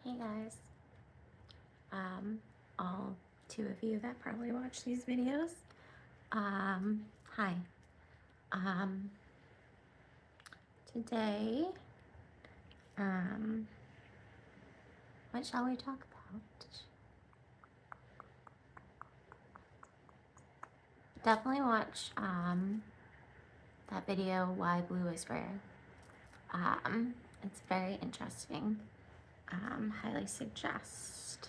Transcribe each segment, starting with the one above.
Hey guys, all two of you that probably watch these videos. Hi. Um, Today, what shall we talk about? Definitely watch, that video, Why Blue is Rare. It's very interesting. Highly suggest,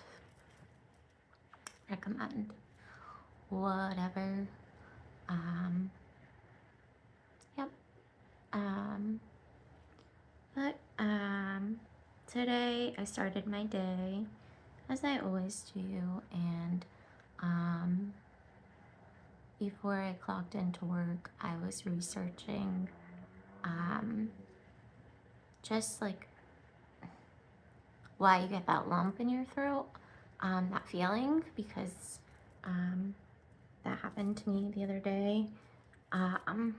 recommend, whatever. Yep. But today I started my day as I always do, and before I clocked into work, I was researching just like why you get that lump in your throat, that feeling, because that happened to me the other day. And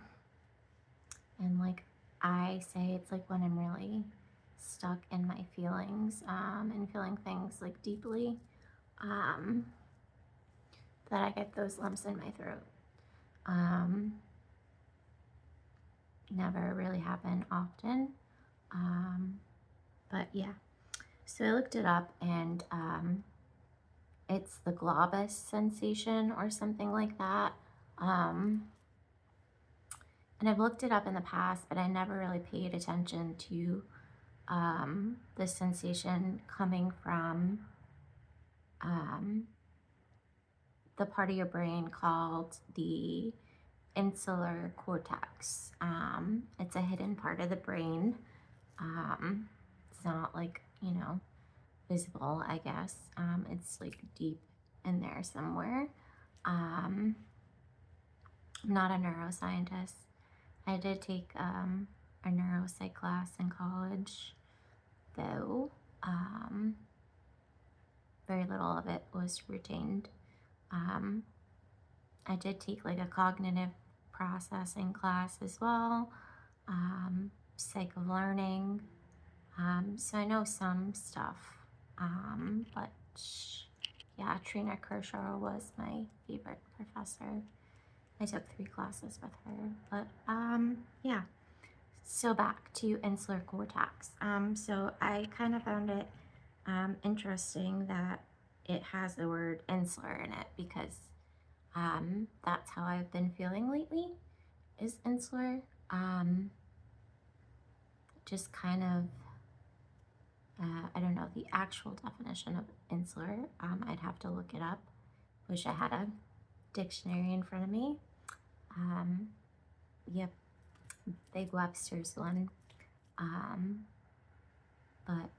like I say, it's like when I'm really stuck in my feelings and feeling things like deeply, that I get those lumps in my throat. Never really happen often, but yeah. So I looked it up, and it's the globus sensation or something like that. And I've looked it up in the past, but I never really paid attention to the sensation coming from the part of your brain called the insular cortex. It's a hidden part of the brain. It's not like, visible, I guess. It's like deep in there somewhere. I'm not a neuroscientist. I did take a neuropsych class in college, though very little of it was retained. I did take like a cognitive processing class as well, psych of learning. So I know some stuff, but yeah, Trina Kershaw was my favorite professor. I took 3 classes with her, but yeah. So back to insular cortex. So I kind of found it interesting that it has the word insular in it, because that's how I've been feeling lately, is insular. Just kind of, I don't know the actual definition of insular. I'd have to look it up. Wish I had a dictionary in front of me. Yep, Big Webster's one. But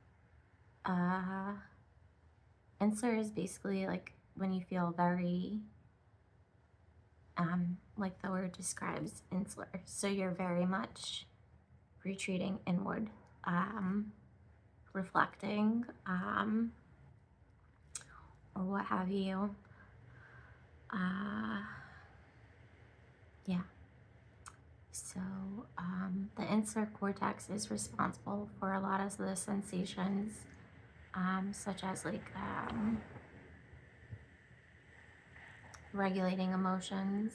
insular is basically like when you feel very, like the word describes, insular. So you're very much retreating inward, reflecting, or what have you. Yeah. So the insular cortex is responsible for a lot of the sensations, such as like regulating emotions.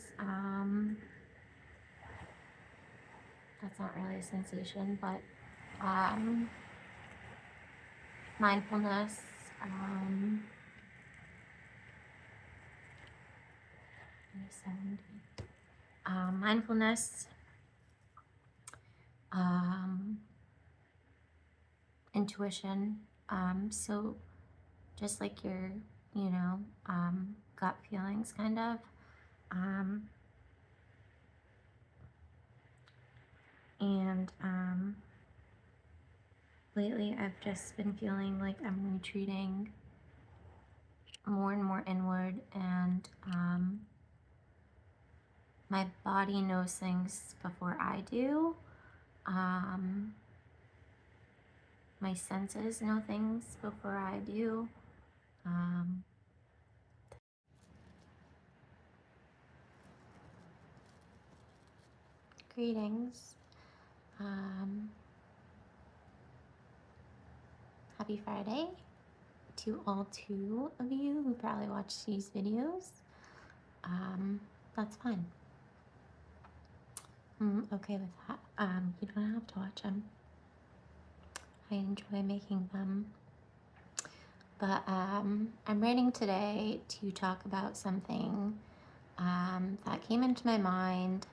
That's not really a sensation, but mindfulness, mindfulness, intuition. So just like your, gut feelings, kind of. And lately I've just been feeling like I'm retreating more and more inward, and my body knows things before I do. My senses know things before I do. Greetings. Happy Friday. to all 2 of you who probably watch these videos. That's fine. I'm okay with that. You don't have to watch them. I enjoy making them. But I'm writing today to talk about something that came into my mind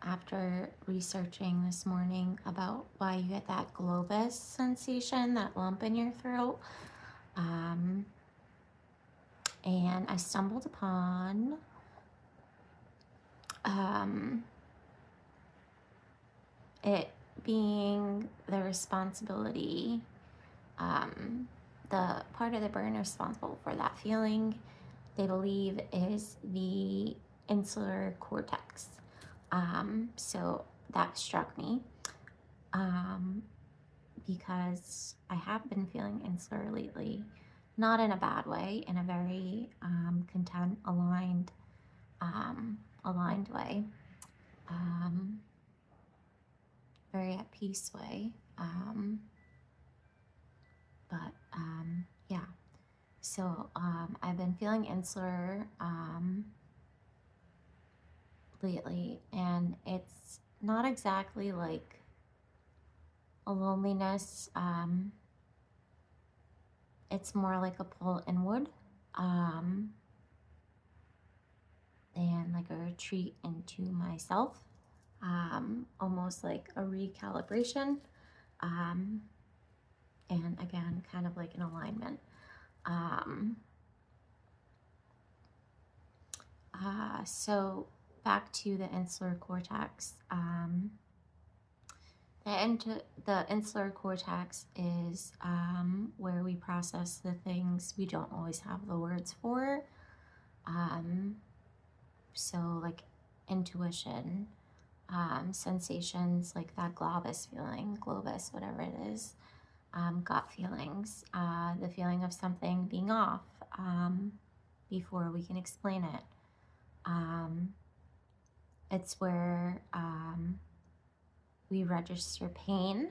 after researching this morning about why you get that globus sensation, that lump in your throat. And I stumbled upon it being the responsibility, the part of the brain responsible for that feeling, they believe, is the insular cortex. So that struck me because I have been feeling insular lately, not in a bad way, in a very content, aligned way, very at peace way. Yeah. So I've been feeling insular lately, and it's not exactly like a loneliness. It's more like a pull inward, and like a retreat into myself, almost like a recalibration, and again, kind of like an alignment. So back to the insular cortex. The insular cortex is where we process the things we don't always have the words for. So like intuition, sensations like that globus feeling, globus, whatever it is, gut feelings, the feeling of something being off before we can explain it. It's where we register pain,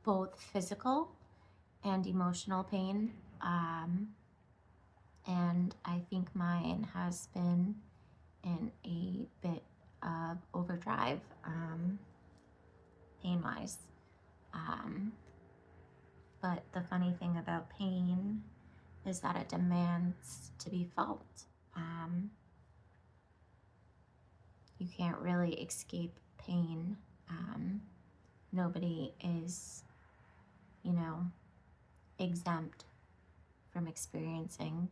both physical and emotional pain. And I think mine has been in a bit of overdrive, pain-wise. But the funny thing about pain is that it demands to be felt. You can't really escape pain. Nobody is, exempt from experiencing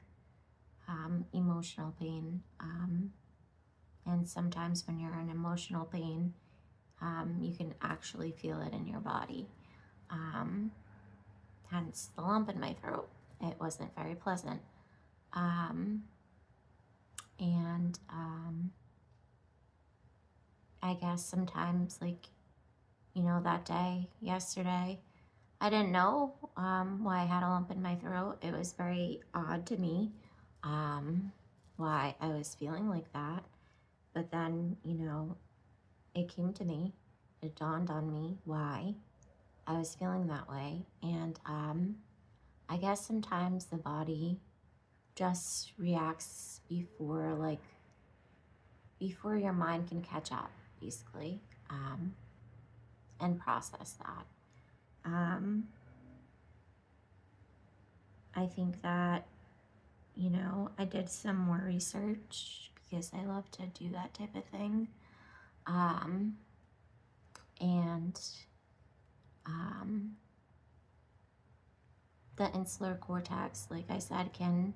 emotional pain. And sometimes when you're in emotional pain, you can actually feel it in your body. Hence the lump in my throat. It wasn't very pleasant. I guess sometimes, like, that day, yesterday, I didn't know why I had a lump in my throat. It was very odd to me why I was feeling like that. But then, it came to me. It dawned on me why I was feeling that way. And I guess sometimes the body just reacts before your mind can catch up, basically, and process that. I think that, I did some more research because I love to do that type of thing. The insular cortex, like I said, can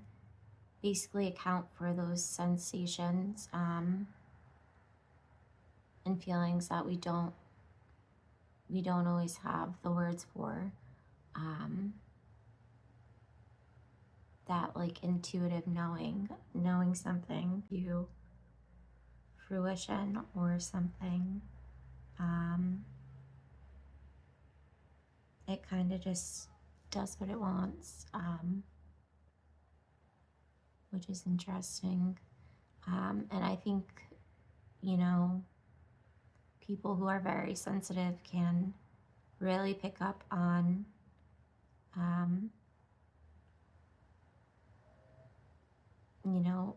basically account for those sensations and feelings that we don't always have the words for. That like intuitive knowing something to fruition or something. It kind of just does what it wants, which is interesting. And I think, people who are very sensitive can really pick up on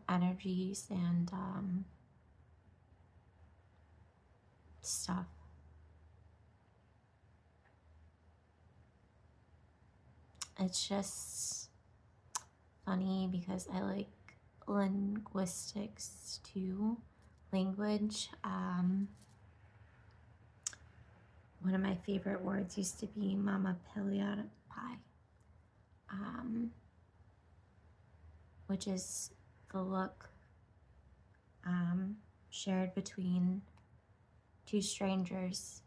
energies and stuff. It's just funny because I like linguistics too. Language. One of my favorite words used to be Mamihlapinatapai, which is the look shared between two strangers,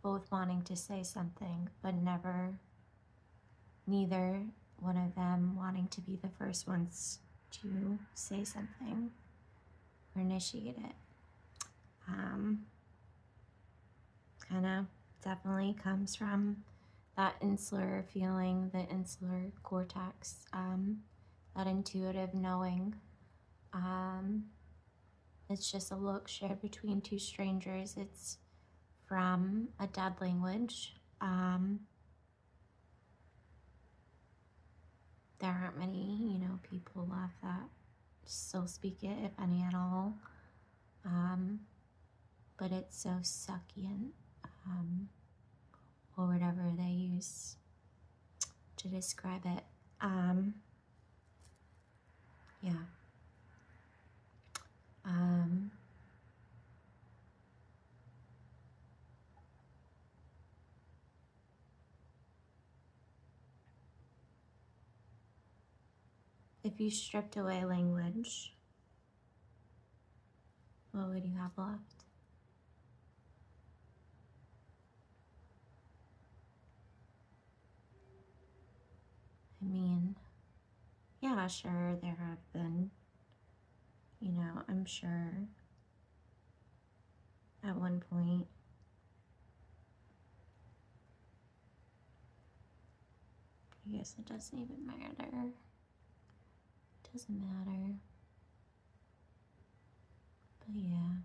both wanting to say something, but neither one of them wanting to be the first ones to say something or initiate it. Kind of definitely comes from that insular feeling, the insular cortex, that intuitive knowing. It's just a look shared between two strangers. It's from a dead language. There aren't many, people left that still speak it, if any at all. But it's so succulent, or whatever they use to describe it. Yeah. If you stripped away language, what would you have left? I mean, yeah, sure, there have been, I'm sure at one point I guess it doesn't even matter. It doesn't matter. But yeah.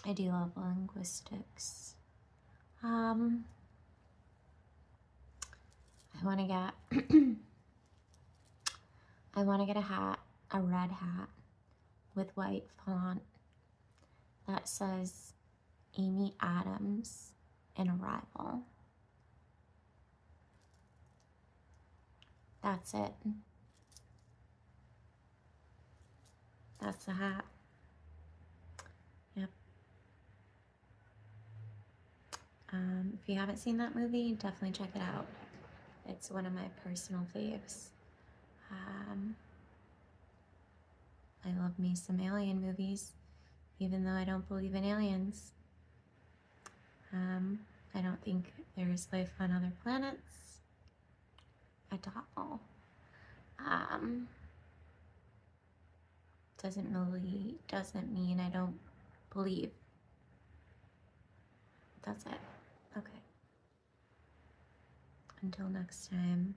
I do love linguistics. I want to get I want to get a hat, a red hat with white font that says Amy Adams in Arrival. That's it. That's the hat. Yep. If you haven't seen that movie, definitely check it out. It's one of my personal faves. I love me some alien movies, even though I don't believe in aliens. I don't think there is life on other planets at all. Doesn't mean I don't believe. That's it. Okay. Until next time.